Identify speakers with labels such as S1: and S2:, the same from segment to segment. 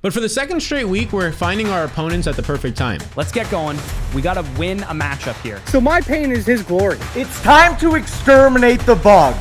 S1: But for the second straight week, we're finding our opponents at the perfect time.
S2: Let's get going. We got to win a matchup here.
S3: So my pain is his glory.
S4: It's time to exterminate the bug.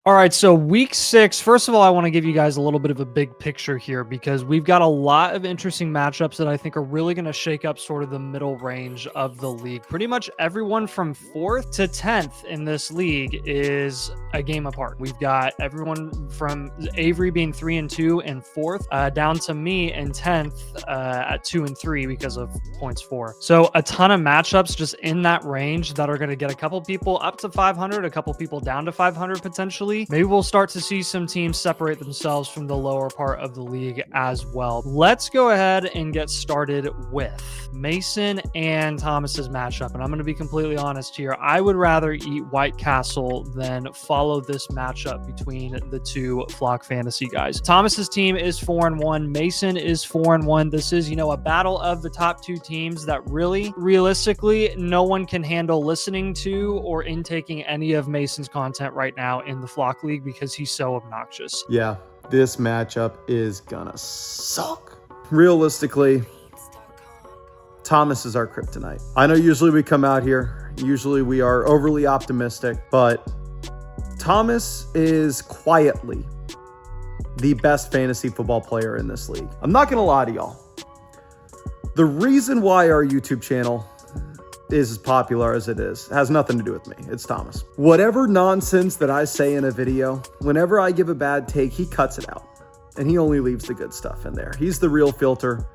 S5: All right, so week 6, first of all, I want to give you guys a little bit of a big picture here because we've got a lot of interesting matchups that I think are really going to shake up sort of the middle range of the league. Pretty much everyone from 4th to 10th in this league is a game apart. We've got everyone from Avery being 3-2 and 4th, down to me in 10th at 2-3 because of points for. So a ton of matchups just in that range that are going to get a couple people up to 500, a couple people down to 500 potentially. Maybe we'll start to see some teams separate themselves from the lower part of the league as well. Let's go ahead and get started with Mason and Thomas's matchup. And I'm going to be completely honest here. I would rather eat White Castle than follow this matchup between the two Flock Fantasy guys. Thomas's team is 4-1. Mason is 4-1. This is, a battle of the top two teams that really, realistically, no one can handle listening to or intaking any of Mason's content right now in the Flock League because he's so obnoxious.
S4: Yeah, this matchup is gonna suck. Realistically, Thomas is our kryptonite. I know usually we come out here, usually we are overly optimistic, but Thomas is quietly the best fantasy football player in this league. I'm not gonna lie to y'all. The reason why our YouTube channel is as popular as it is has nothing to do with me. It's Thomas. Whatever nonsense that I say in a video, whenever I give a bad take, he cuts it out and he only leaves the good stuff in there. He's the real filter.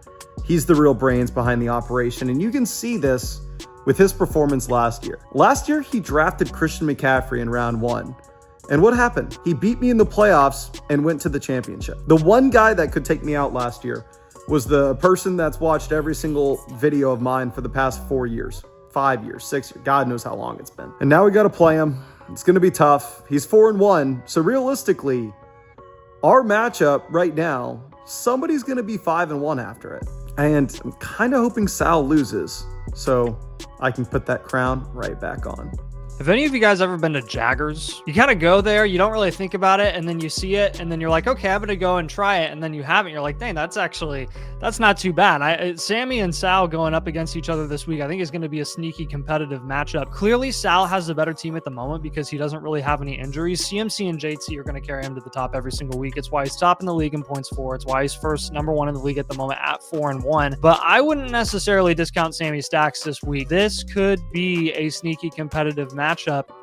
S4: He's the real brains behind the operation. And you can see this with his performance last year. Last year, he drafted Christian McCaffrey in round 1. And what happened? He beat me in the playoffs and went to the championship. The one guy that could take me out last year was the person that's watched every single video of mine for the past 4 years. 5 years, 6 years, God knows how long it's been. And now we got to play him. It's going to be tough. He's 4-1. So realistically, our matchup right now, somebody's going to be 5-1 after it. And I'm kind of hoping Sal loses so I can put that crown right back on.
S5: Have any of you guys ever been to Jaggers? You kind of go there, you don't really think about it, and then you see it, and then you're like, okay, I'm going to go and try it, and then you haven't. You're like, dang, that's not too bad. Sammy and Sal going up against each other this week, I think is going to be a sneaky competitive matchup. Clearly, Sal has the better team at the moment because he doesn't really have any injuries. CMC and JT are going to carry him to the top every single week. It's why he's top in the league in points for. It's why he's number 1 in the league at the moment at 4-1. But I wouldn't necessarily discount Sammy's stacks this week. This could be a sneaky competitive matchup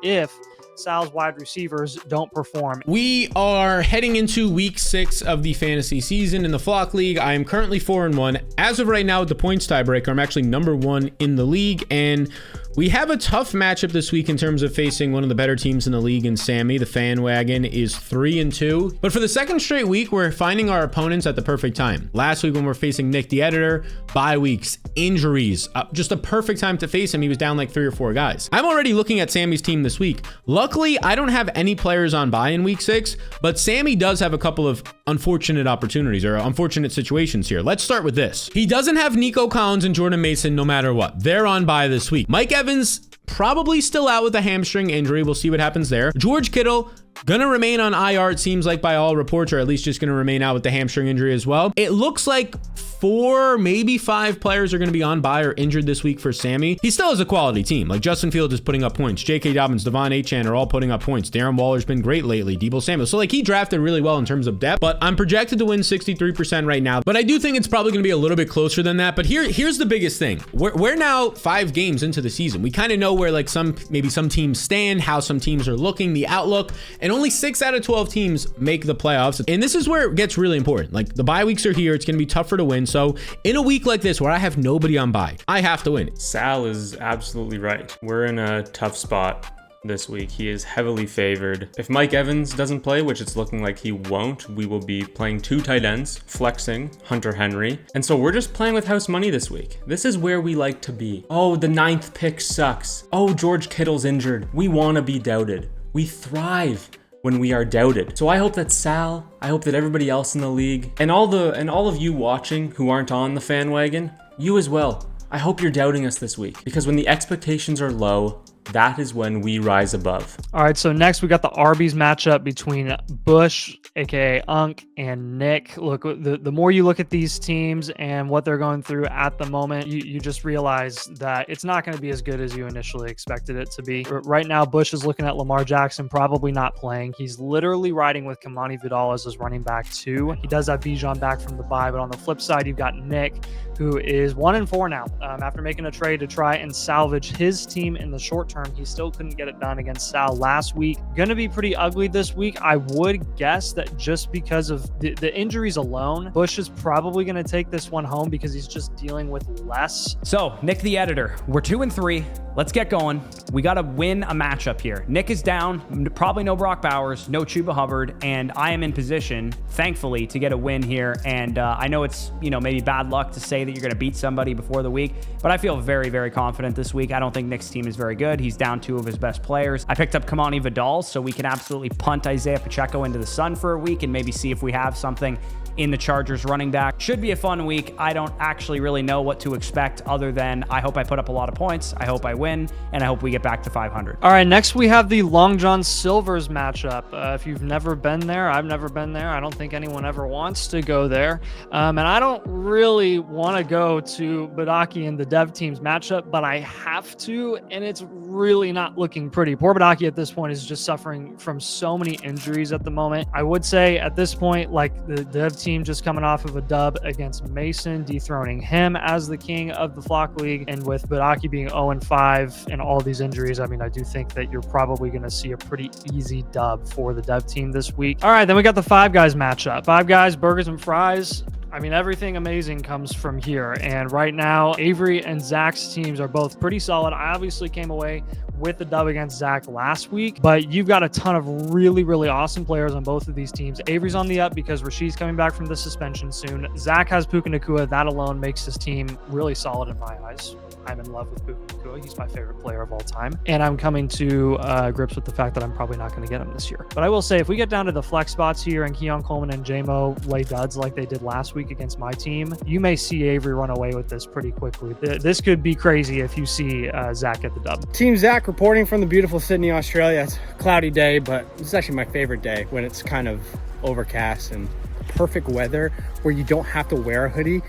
S5: if Sal's wide receivers don't perform.
S1: We are heading into week 6 of the fantasy season in the Flock League. I am currently 4-1. As of right now, with the points tiebreaker, I'm actually number 1 in the league, and we have a tough matchup this week in terms of facing one of the better teams in the league in Sammy. The Fan Wagon is 3-2. But for the second straight week, we're finding our opponents at the perfect time. Last week when we're facing Nick the editor, bye weeks, injuries, just a perfect time to face him. He was down like 3 or 4 guys. I'm already looking at Sammy's team this week. Luckily, I don't have any players on bye in week 6, but Sammy does have a couple of unfortunate opportunities or unfortunate situations here. Let's start with this. He doesn't have Nico Collins and Jordan Mason no matter what. They're on bye this week. Mike Evans probably still out with a hamstring injury. We'll see what happens there. George Kittle gonna remain on IR, it seems like, by all reports, or at least just gonna remain out with the hamstring injury as well. It looks like 4, maybe 5 players are gonna be on bye or injured this week for Sammy. He still has a quality team. Like Justin Fields is putting up points. J.K. Dobbins, Devon Achane are all putting up points. Darren Waller's been great lately. Debo Samuel. So like he drafted really well in terms of depth, but I'm projected to win 63% right now. But I do think it's probably gonna be a little bit closer than that. But here's the biggest thing. We're now 5 games into the season. We kind of know where like maybe some teams stand, how some teams are looking, the outlook, and only 6 out of 12 teams make the playoffs. And this is where it gets really important. Like the bye weeks are here. It's going to be tougher to win. So in a week like this where I have nobody on bye, I have to win.
S6: Sal is absolutely right. We're in a tough spot this week. He is heavily favored. If Mike Evans doesn't play, which it's looking like he won't, we will be playing 2 tight ends, flexing Hunter Henry. And so we're just playing with house money this week. This is where we like to be. Oh, the 9th pick sucks. Oh, George Kittle's injured. We want to be doubted. We thrive when we are doubted. So I hope that Sal, I hope that everybody else in the league, and all of you watching who aren't on the fan wagon, you as well. I hope you're doubting us this week, because when the expectations are low, that is when we rise above.
S5: All right, so next we got the Arby's matchup between Bush, aka Unk, and Nick. Look, the more you look at these teams and what they're going through at the moment, you just realize that it's not going to be as good as you initially expected it to be. Right now, Bush is looking at Lamar Jackson probably not playing. He's literally riding with Kamani Vidal as his running back 2. He does have Bijan back from the bye, but on the flip side, you've got Nick, who is 1-4 now. After making a trade to try and salvage his team in the short term, he still couldn't get it done against Sal last week. Going to be pretty ugly this week. I would guess that just because of the injuries alone, Bush is probably going to take this one home because he's just dealing with less.
S2: So, Nick the editor, we're 2-3. Let's get going. We got to win a matchup here. Nick is down, probably no Brock Bowers, no Chuba Hubbard, and I am in position, thankfully, to get a win here. And I know it's, maybe bad luck to say that you're going to beat somebody before the week, but I feel very, very confident this week. I don't think Nick's team is very good. He's down 2 of his best players. I picked up Kamani Vidal, so we can absolutely punt Isaiah Pacheco into the sun for a week and maybe see if we have something in the Chargers running back. Should be a fun week. I don't actually really know what to expect other than I hope I put up a lot of points. I hope I win, and I hope we get back to 500.
S5: All right, next we have the Long John Silver's matchup. If you've never been there, I've never been there. I don't think anyone ever wants to go there. And I don't really want to go to Bodaki and the Dev team's matchup, but I have to, and it's really not looking pretty. Poor Bodaki at this point is just suffering from so many injuries at the moment. I would say at this point, like the Dev team just coming off of a dub against Mason, dethroning him as the king of the Flock League, and with Badake being 0-5 and all these injuries, I do think that you're probably going to see a pretty easy dub for the Dev team this week. All right, then we got the Five Guys matchup. Five Guys, burgers and fries. Everything amazing comes from here. And right now, Avery and Zach's teams are both pretty solid. I obviously came away with the dub against Zach last week, but you've got a ton of really, really awesome players on both of these teams. Avery's on the up because Rashid's coming back from the suspension soon. Zach has Puka Nacua. That alone makes his team really solid in my eyes. I'm in love with Puka Nacua. He's my favorite player of all time. And I'm coming to grips with the fact that I'm probably not going to get him this year. But I will say, if we get down to the flex spots here and Keon Coleman and J-Mo lay duds like they did last week against my team, you may see Avery run away with this pretty quickly. This could be crazy if you see Zach get the dub.
S3: Team Zach reporting from the beautiful Sydney, Australia. It's a cloudy day, but this is actually my favorite day when it's kind of overcast and perfect weather where you don't have to wear a hoodie,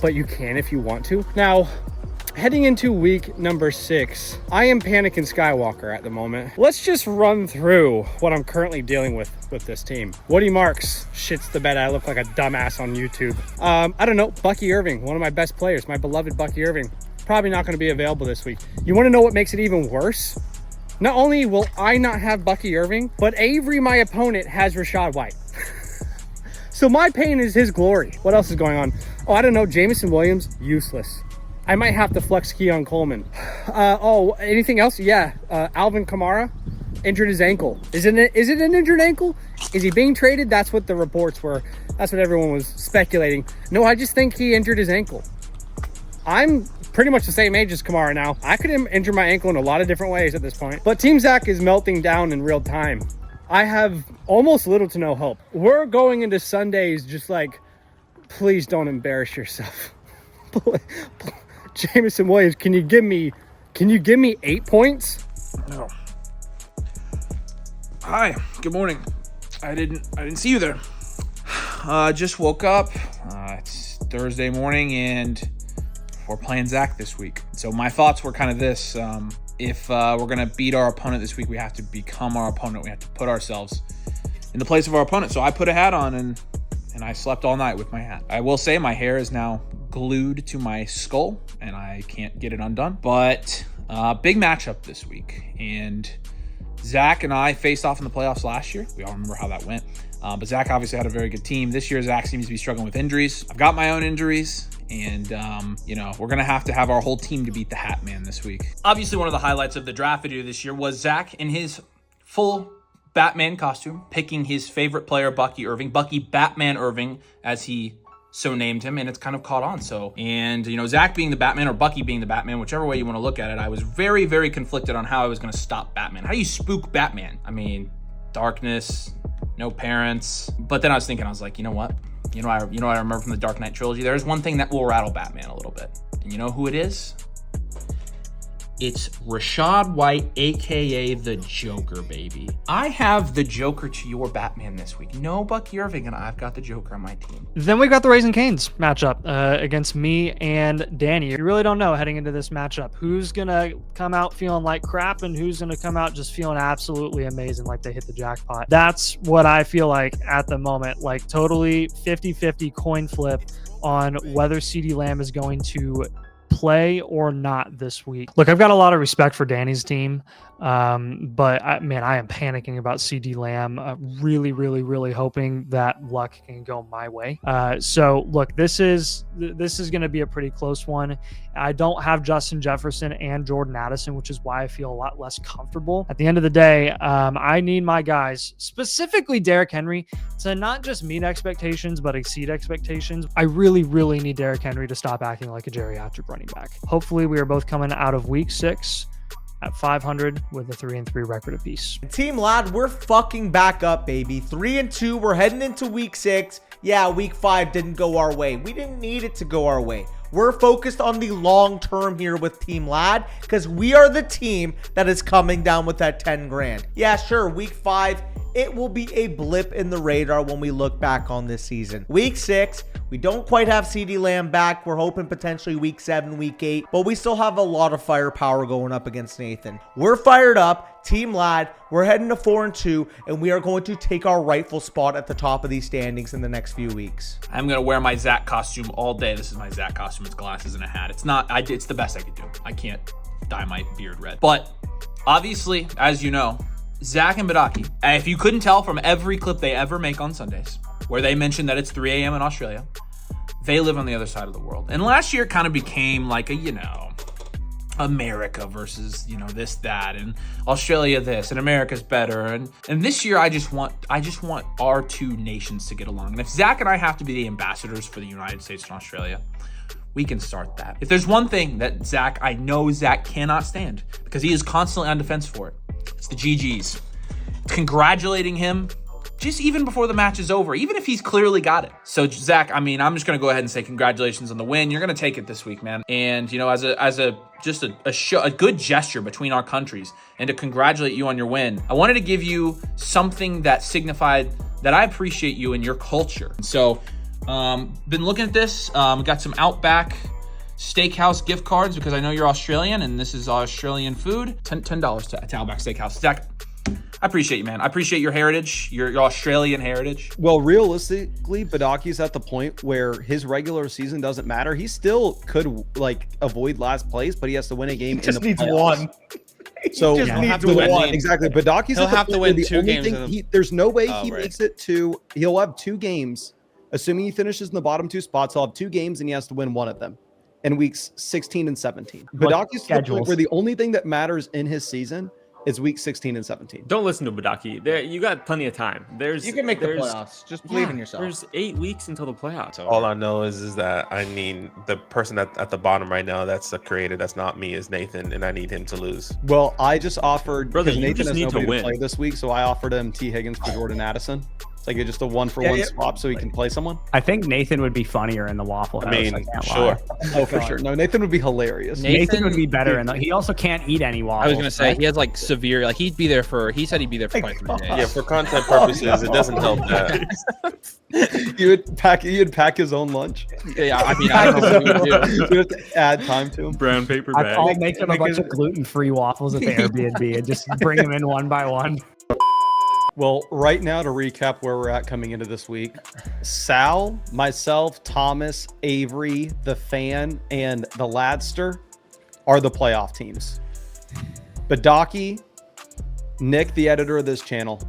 S3: but you can if you want to. Now, heading into week number 6, I am panicking Skywalker at the moment. Let's just run through what I'm currently dealing with this team. Woody Marks shits the bed. I look like a dumbass on YouTube. I don't know, Bucky Irving, one of my best players, my beloved Bucky Irving, probably not going to be available this week. You want to know what makes it even worse? Not only will I not have Bucky Irving, but Avery, my opponent, has Rashad White. So my pain is his glory. What else is going on? Oh, I don't know, Jamison Williams, useless. I might have to flex Keon Coleman. Anything else? Yeah, Alvin Kamara injured his ankle. Is it an injured ankle? Is he being traded? That's what the reports were. That's what everyone was speculating. No, I just think he injured his ankle. I'm pretty much the same age as Kamara now. I could injure my ankle in a lot of different ways at this point. But Team Zach is melting down in real time. I have almost little to no hope. We're going into Sundays just like, please don't embarrass yourself. Jamison Williams, can you give me 8 points?
S7: No. Hi, good morning. I didn't see you there. Just woke up. It's Thursday morning and we're playing Zach this week. So my thoughts were kind of this. If we're going to beat our opponent this week, we have to become our opponent. We have to put ourselves in the place of our opponent. So I put a hat on and I slept all night with my hat. I will say my hair is now glued to my skull and I can't get it undone. But big matchup this week. And Zach and I faced off in the playoffs last year. We all remember how that went. But Zach obviously had a very good team. This year, Zach seems to be struggling with injuries. I've got my own injuries. And, we're going to have our whole team to beat the Hat Man this week.
S8: Obviously, one of the highlights of the draft video this year was Zach in his full Batman costume, picking his favorite player, Bucky Irving. Bucky Batman Irving, as he so named him, and it's kind of caught on. Zach being the Batman or Bucky being the Batman, whichever way you want to look at it, I was very, very conflicted on how I was going to stop Batman. How do you spook Batman? I mean, darkness, no parents. But then I was like, you know what? I remember from the Dark Knight trilogy, there's one thing that will rattle Batman a little bit. And you know who it is? It's Rashad White, aka the Joker, baby. I have the Joker to your Batman this week. No Bucky Irving, and I've got the Joker on my team.
S5: Then we've got the Raising Canes matchup against me and Danny. You really don't know heading into this matchup who's going to come out feeling like crap and who's going to come out just feeling absolutely amazing, like they hit the jackpot. That's what I feel like at the moment, like totally 50-50 coin flip on whether CeeDee Lamb is going to play or not this week. Look, I've got a lot of respect for Danny's team, but I am panicking about CeeDee Lamb. Really hoping that luck can go my way. So look, this is going to be a pretty close one. I don't have Justin Jefferson and Jordan Addison, which is why I feel a lot less comfortable. At the end of the day, I need my guys, specifically Derrick Henry, to not just meet expectations, but exceed expectations. I really need Derrick Henry to stop acting like a geriatric running back. Hopefully we are both coming out of week 6 at 500 with a 3-3 record apiece.
S9: Team Lad, we're fucking back up, baby. 3-2. We're heading into week 6. Yeah, week 5 didn't go our way. We didn't need it to go our way. We're focused on the long term here with Team Lad because we are the team that is coming down with that 10 grand. Yeah, sure, week 5, it will be a blip in the radar when we look back on this season. Week 6, we don't quite have CeeDee Lamb back. We're hoping potentially week 7, week 8, but we still have a lot of firepower going up against Nathan. We're fired up. Team Lad, we're heading to 4-2, and we are going to take our rightful spot at the top of these standings in the next few weeks.
S8: I'm going to wear my Zach costume all day. This is my Zach costume. It's glasses and a hat. It's the best I could do. I can't dye my beard red. But obviously, as you know, Zach and Badake, if you couldn't tell from every clip they ever make on Sundays, where they mention that it's 3 a.m. in Australia, they live on the other side of the world. And last year it kind of became like a, America versus, this, that, and Australia this, and America's better. And this year I just want our two nations to get along. And if Zach and I have to be the ambassadors for the United States and Australia, we can start that. If there's one thing that I know Zach cannot stand, because he is constantly on defense for it, it's the GGs. Congratulating him just even before the match is over, even if he's clearly got it. So Zach, I'm just going to go ahead and say congratulations on the win. You're going to take it this week, man. And, as a good gesture between our countries and to congratulate you on your win, I wanted to give you something that signified that I appreciate you and your culture. So, been looking at this, got some Outback Steakhouse gift cards because I know you're Australian and this is Australian food. $10 to Outback Steakhouse. Zach, I appreciate you, man. I appreciate your heritage, your Australian heritage.
S4: Well, realistically, Badaki's at the point where his regular season doesn't matter. He still could avoid last place, but he has to win a game.
S3: He just needs one.
S4: So
S3: he just needs one.
S4: Exactly. Badaki's
S10: He'll have to win 2 games.
S4: There's no way he makes it to. He'll have 2 games, assuming he finishes in the bottom 2 spots. He'll have 2 games, and he has to win one of them in weeks 16 and 17. Badaki's to the point where the only thing that matters in his season is week 16 and 17.
S6: Don't listen to Badake. You got plenty of time.
S10: You can make the playoffs. Just believe in yourself.
S6: There's 8 weeks until the playoffs.
S11: All I know is that the person that's at the bottom right now, that's the creator, that's not me, is Nathan, and I need him to lose.
S4: Well, I just offered,
S6: brother,
S4: because
S6: you
S4: Nathan
S6: just
S4: has
S6: need
S4: nobody
S6: to win.
S4: to play this week, so I offered him T. Higgins for Jordan Addison. It's like just a 1-for-1 swap so he can play someone.
S2: I think Nathan would be funnier in the Waffle House. I can't
S11: sure.
S2: lie.
S4: Oh, for sure. No, Nathan would be hilarious.
S2: Nathan would be better, and he also can't eat any waffles.
S10: I was gonna say he has severe. He said he'd be there for probably 3 days.
S11: Yeah, for content purposes, it doesn't help that.
S4: You'd pack his own lunch.
S10: Yeah, I don't know what he would do.
S4: You have to add time to him.
S6: Brown paper bag.
S2: I'll make him a bunch of gluten-free waffles at the Airbnb and just bring them in one by one.
S4: Well, right now, to recap where we're at coming into this week, Sal, myself, Thomas, Avery, the Fan, and the Ladster are the playoff teams. Badake, Nick, the editor of this channel,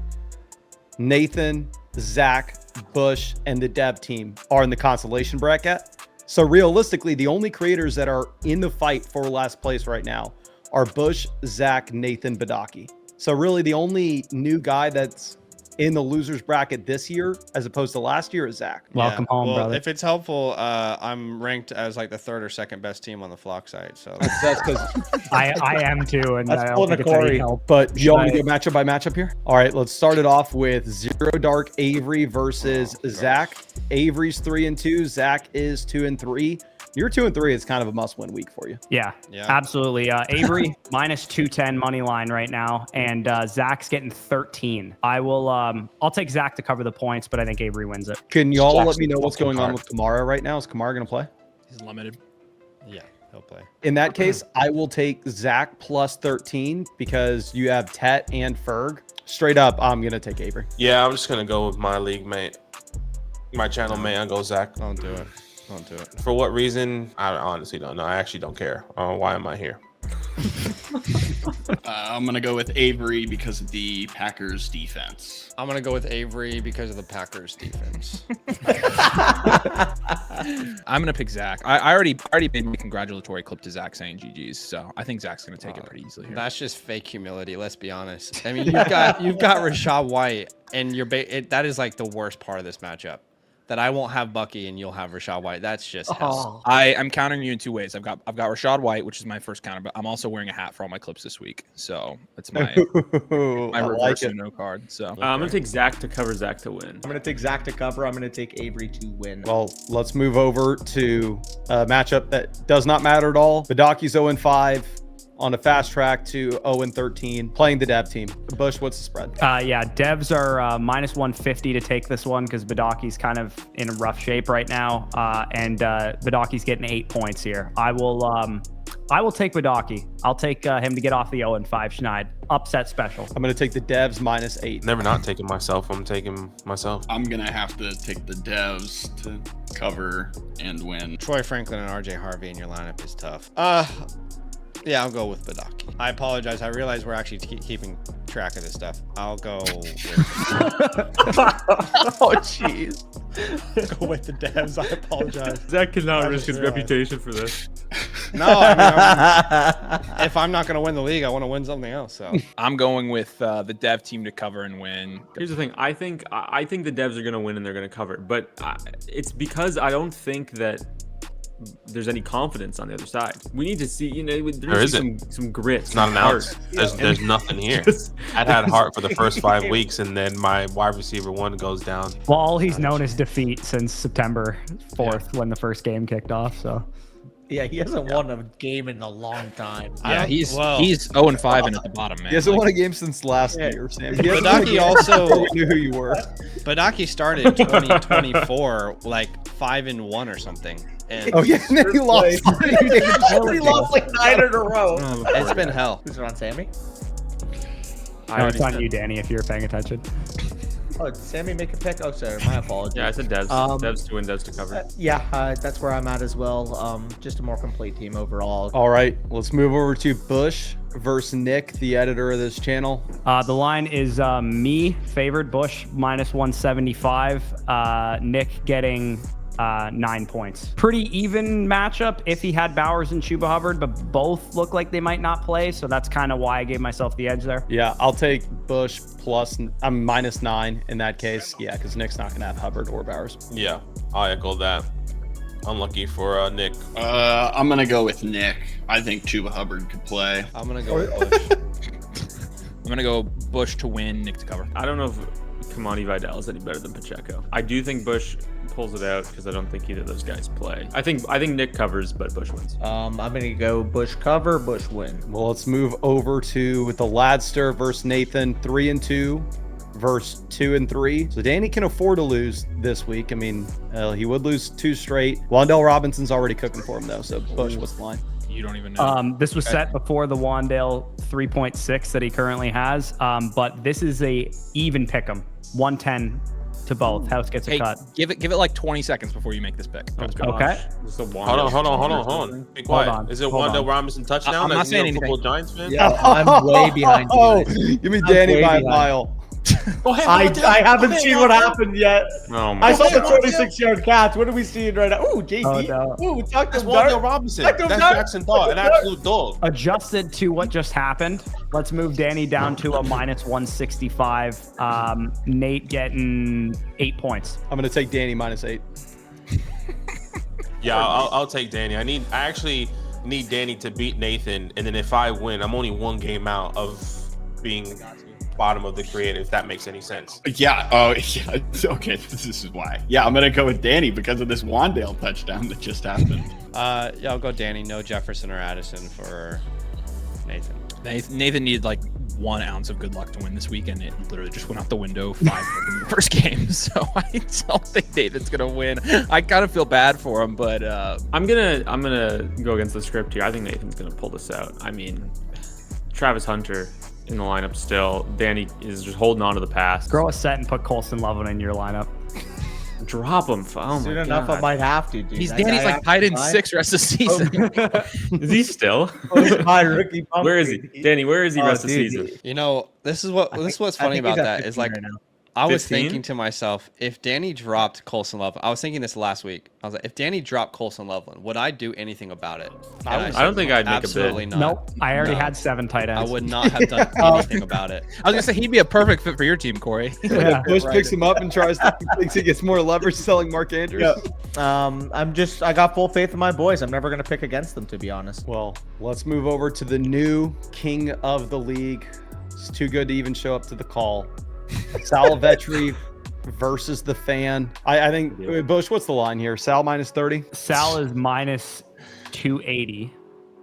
S4: Nathan, Zach, Bush, and the dev team are in the consolation bracket. So realistically, the only creators that are in the fight for last place right now are Bush, Zach, Nathan, Badake. So really the only new guy that's in the losers bracket this year, as opposed to last year, is Zach.
S2: Welcome home, brother.
S10: If it's helpful, I'm ranked as the 3rd or 2nd best team on the flock site. So
S4: that's because
S2: I am too, and
S3: that's
S2: I
S3: pulling
S2: don't
S3: a
S2: think it's any
S3: Corey.
S2: help.
S4: But you want me to go matchup by matchup here? All right, let's start it off with Zero Dark Avery versus Zach. Avery's 3-2, Zach is 2-3. Your 2 and 3 is kind of a must-win week for you.
S2: Yeah, absolutely. Avery minus 210 money line right now, and Zach's getting 13. I'll take Zach to cover the points, but I think Avery wins it.
S4: Can y'all let me know what's going on with Kamara right now? Is Kamara going to play?
S12: He's limited. Yeah, he'll play.
S4: In that case, I will take Zach plus 13 because you have Tet and Ferg. Straight up, I'm going to take Avery.
S11: Yeah, I'm just going to go with my league mate. My channel mate, I'll go Zach.
S12: Don't do it. Don't do it.
S11: For what reason? I honestly don't know. I actually don't care. Why am I here?
S13: I'm going to go with Avery because of the Packers defense.
S12: I'm going to go with Avery because of the Packers defense.
S14: I'm going to pick Zach. I already made my congratulatory clip to Zach saying GG's, so I think Zach's going to take it pretty easily here.
S12: That's just fake humility, let's be honest. I mean, you've got Rachaad White, and that is like the worst part of this matchup. That I won't have Bucky and you'll have Rachaad White. That's just hell.
S14: I'm countering you in 2 ways. I've got Rachaad White, which is my first counter, but I'm also wearing a hat for all my clips this week. So it's my reverse no card. So
S6: I'm gonna take Zach to cover, Zach to win.
S9: I'm gonna take Zach to cover. I'm gonna take Avery to win.
S4: Well, let's move over to a matchup that does not matter at all. Badaki's 0-5. On a fast track to 0-13, playing the Dev team. Bush, what's the spread?
S2: Yeah, Devs are minus 150 to take this one because Badaki's kind of in a rough shape right now, and Badaki's getting 8 points here. I will take Badake. I'll take him to get off the 0-5 Schneid. Upset special.
S4: I'm going to take the Devs minus 8.
S11: Never not taking myself. I'm taking myself.
S13: I'm going to have to take the Devs to cover and win.
S12: Troy Franklin and RJ Harvey in your lineup is tough. Yeah, I'll go with Badake. I apologize. I realize we're actually keeping track of this stuff. I'll go with...
S4: Oh, jeez.
S12: Go with the Devs. I apologize.
S6: Zach cannot risk his reputation for this.
S12: No, I mean, if I'm not going to win the league, I want to win something else. So
S14: I'm going with the Dev team to cover and win.
S6: Here's the thing. I think the Devs are going to win and they're going to cover. But it's because I don't think that there's any confidence on the other side. We need to see, there isn't some grit.
S11: It's not an ounce. There's nothing here. I had heart for the first 5 weeks, and then my wide receiver 1 goes down.
S2: Well, all he's known is defeat since September 4th when the first game kicked off. So.
S9: Yeah, he hasn't won a game in a long time.
S14: Yeah, he's 0-5 and at the bottom, man.
S4: He hasn't won a game since last year, Sam.
S12: Badake also
S4: knew who you were.
S12: Badake started 2024 like 5-1 or something. And
S4: and then he lost.
S9: He lost like 9 in a row.
S12: It's been hell.
S9: Who's it on, Sammy?
S2: No, it's on you, Danny, if you're paying attention.
S9: Oh, did Sammy make a pick? Oh, sorry, my apologies.
S11: Yeah, I said Devs. Devs to win, Devs to cover.
S9: That's where I'm at as well. Just a more complete team overall.
S4: All right, let's move over to Bush versus Nick, the editor of this channel.
S2: The line is me favored, Bush minus 175. Nick getting 9 points. Pretty even matchup if he had Bowers and Chuba Hubbard, but both look like they might not play, so that's kind of why I gave myself the edge there.
S4: Yeah, I'll take Bush minus 9 in that case. Yeah, because Nick's not going to have Hubbard or Bowers.
S11: Yeah, I echo that. Unlucky for Nick.
S13: I'm going to go with Nick. I think Chuba Hubbard could play.
S12: I'm going to go with Bush.
S14: I'm going to go Bush to win, Nick to cover.
S6: I don't know if Kamani Vidal is any better than Pacheco. I do think Bush pulls it out because I don't think either of those guys play. I think Nick covers, but Bush wins.
S9: I'm gonna go Bush cover, Bush win.
S4: Well, let's move over to the Ladster versus Nathan, 3-2 versus 2-3. So Danny can afford to lose this week. I mean, he would lose 2 straight. Wandale Robinson's already cooking for him though. So Bush, what's the line?
S14: You don't even know.
S2: This was set before the Wandale 3.6 that he currently has, but this is a even pick'em, 110 to both. House gets a cut.
S14: Give it like 20 seconds before you make this pick.
S2: Okay.
S11: Hold on. Be quiet. Is it Wandale Robinson touchdown?
S14: I'm not saying anything.
S11: Giants fan?
S9: Yeah, I'm way behind you.
S4: Give me Danny by a mile.
S9: I haven't seen what happened yet.
S11: Oh my
S9: I saw the 26-yard catch. What are we seeing right now? Ooh, JD.
S2: Oh, no.
S9: Ooh, talk to
S11: Wandale Robinson. That's Jackson Thought, an absolute dog.
S2: Adjusted to what just happened, let's move Danny down to a minus 165. Nate getting 8 points.
S4: I'm going to take Danny minus 8.
S11: Yeah, I'll take Danny. I actually need Danny to beat Nathan, and then if I win, I'm only 1 game out of being bottom of the creator, if that makes any sense.
S13: Yeah. Oh, yeah. Okay. This is why. Yeah, I'm gonna go with Danny because of this Wandale touchdown that just happened.
S12: Yeah, I'll go Danny. No Jefferson or Addison for Nathan.
S14: Nathan needed like 1 ounce of good luck to win this week, and it literally just went out the window 5 in the first game. So I don't think Nathan's gonna win. I kind of feel bad for him, but
S6: I'm gonna go against the script here. I think Nathan's gonna pull this out. I mean, Travis Hunter in the lineup still. Danny is just holding on to the pass.
S2: Grow a set and put Colson Loveland in your lineup.
S6: Drop him. Oh
S9: Soon
S6: my
S9: enough,
S6: God.
S9: I might have to, dude.
S14: he's Danny's like tied in 6 rest of the season.
S6: Is he still?
S9: My rookie bump.
S6: Where is he? Danny, where is he rest of the season?
S12: You know, this is what's funny about that is like, I was thinking to myself, if Danny dropped Colson Loveland, I was thinking this last week. I was like, if Danny dropped Colson Loveland, would I do anything about it?
S6: I don't think I'd make a bid.
S12: Absolutely not.
S2: Nope. I already had 7 tight ends.
S12: I would not have done anything about it.
S14: I was gonna say he'd be a perfect fit for your team, Corey.
S4: Bush picks him up and thinks he gets more leverage selling Mark Andrews.
S9: I got full faith in my boys. I'm never gonna pick against them, to be honest.
S4: Well, let's move over to the new king of the league. It's too good to even show up to the call. Sal Vetri versus the fan. I think, Bush, what's the line here? Sal minus 30?
S2: Sal is minus 280.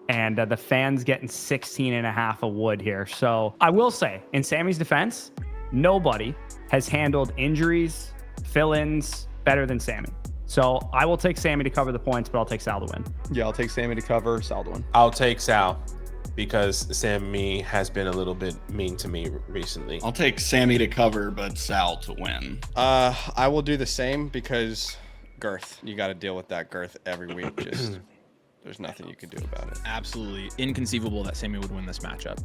S2: And the fan's getting 16.5 of wood here. So I will say, in Sammy's defense, nobody has handled injuries, fill-ins better than Sammy. So I will take Sammy to cover the points, but I'll take Sal to win.
S4: Yeah, I'll take Sammy to cover, Sal to win.
S11: I'll take Sal because Sammy has been a little bit mean to me recently.
S13: I'll take Sammy to cover, but Sal to win.
S12: I will do the same because girth. You got to deal with that girth every week. Just there's nothing you can do about it.
S14: Absolutely inconceivable that Sammy would win this matchup.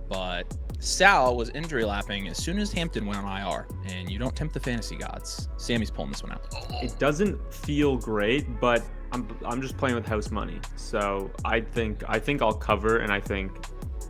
S14: But Sal was injury lapping as soon as Hampton went on IR, and you don't tempt the fantasy gods. Sammy's pulling this one out.
S6: It doesn't feel great, but I'm just playing with house money. So I think I'll cover, and I think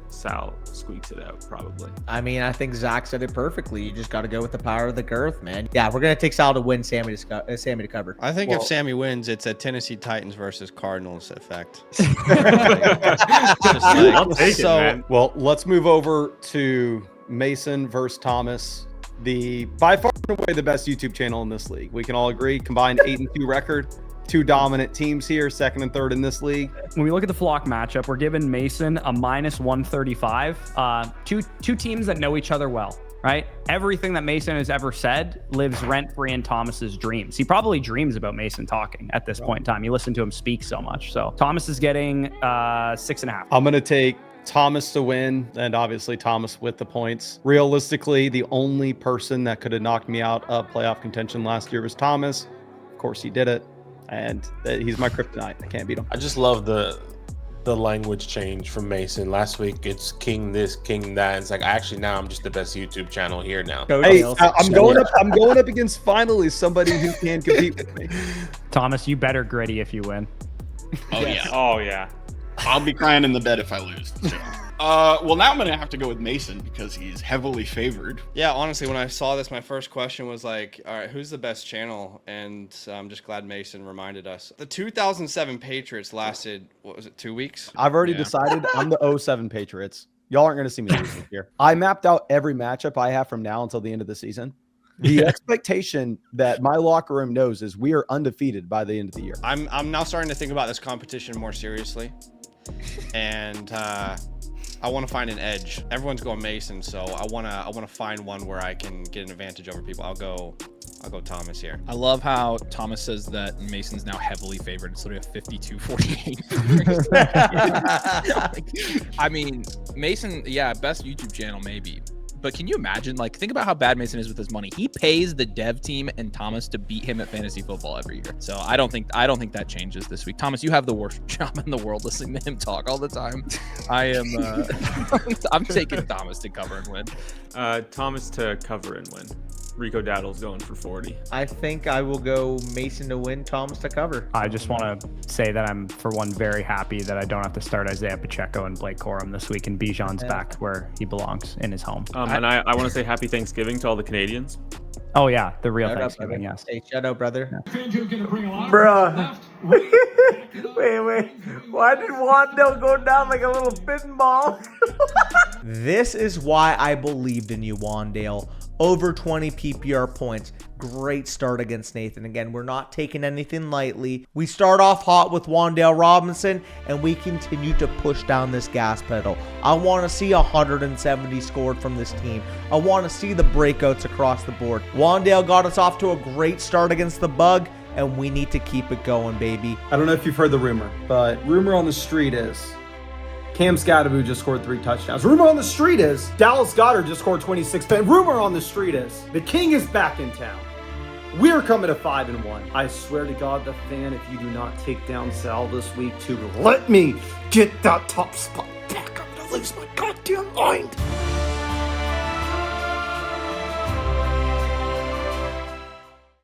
S6: Sal squeaks it out probably.
S9: I mean, I think Zach said it perfectly. You just got to go with the power of the girth, man. Yeah, we're gonna take Sal to win, Sammy to cover.
S12: I think if Sammy wins, it's a Tennessee Titans versus Cardinals effect.
S6: I'll take it, man.
S4: Well, let's move over to Mason versus Thomas. By far and away the best YouTube channel in this league. We can all agree. Combined 8-2 record. 2 dominant teams here, 2nd and 3rd in this league.
S2: When we look at the flock matchup, we're giving Mason a minus 135. Two teams that know each other well, right? Everything that Mason has ever said lives rent-free in Thomas's dreams. He probably dreams about Mason talking at this point in time. You listen to him speak so much. So Thomas is getting 6.5.
S4: I'm going to take Thomas to win, and obviously Thomas with the points. Realistically, the only person that could have knocked me out of playoff contention last year was Thomas. Of course, he did it. And he's my kryptonite. I can't beat him.
S11: I just love the language change from Mason. Last week it's king this, king that. It's like actually now I'm just the best YouTube channel here now.
S4: Hey, I'm going up against finally somebody who can compete with me.
S2: Thomas, you better gritty if you win.
S13: Oh yeah.
S6: Oh yeah.
S13: I'll be crying in the bed if I lose. So. Well, now I'm gonna have to go with Mason because he's heavily favored.
S12: Yeah, honestly, when I saw this, my first question was like, all right, who's the best channel? And I'm just glad Mason reminded us. The 2007 Patriots lasted, what was it, 2 weeks?
S4: I've already decided I'm the 07 Patriots. Y'all aren't going to see me lose this year. I mapped out every matchup I have from now until the end of the season. The expectation that my locker room knows is we are undefeated by the end of the year.
S12: I'm now starting to think about this competition more seriously. And I want to find an edge. Everyone's going Mason, so I want to find one where I can get an advantage over people. I'll go Thomas here.
S14: I love how Thomas says that Mason's now heavily favored. It's literally a 52-48. I mean, Mason, yeah, best YouTube channel maybe. But can you imagine, like, think about how bad Mason is with his money. He pays the dev team and Thomas to beat him at fantasy football every year. So I don't think that changes this week. Thomas, you have the worst job in the world listening to him talk all the time. I am I'm taking Thomas to cover and win.
S6: Thomas to cover and win. Rico Daddle's going for 40.
S9: I think I will go Mason to win, Thomas to cover.
S2: I just want to say that I'm, for one, very happy that I don't have to start Isaiah Pacheco and Blake Corum this week, and Bijan's back where he belongs, in his home.
S6: And I want to say happy Thanksgiving to all the Canadians.
S2: Oh, yeah, the real Thanksgiving, yes.
S9: Hey, shout out, brother.
S3: Bruh.
S9: Wait. Why did Wandale go down like a little pinball? This is why I believed in you, Wandale. Over 20 PPR points. Great start against Nathan. Again, we're not taking anything lightly. We start off hot with Wandale Robinson, and we continue to push down this gas pedal. I want to see 170 scored from this team. I want to see the breakouts across the board. Wandale got us off to a great start against the Bug, and we need to keep it going, baby.
S4: I don't know if you've heard the rumor, but rumor on the street is Cam Scatteroo just scored 3 touchdowns. Rumor on the street is Dallas Goedert just scored 26. And rumor on the street is the King is back in town. We're coming to 5-1. I swear to God, the fan, if you do not take down Sal this week to let me get that top spot back, I'm gonna lose my goddamn mind.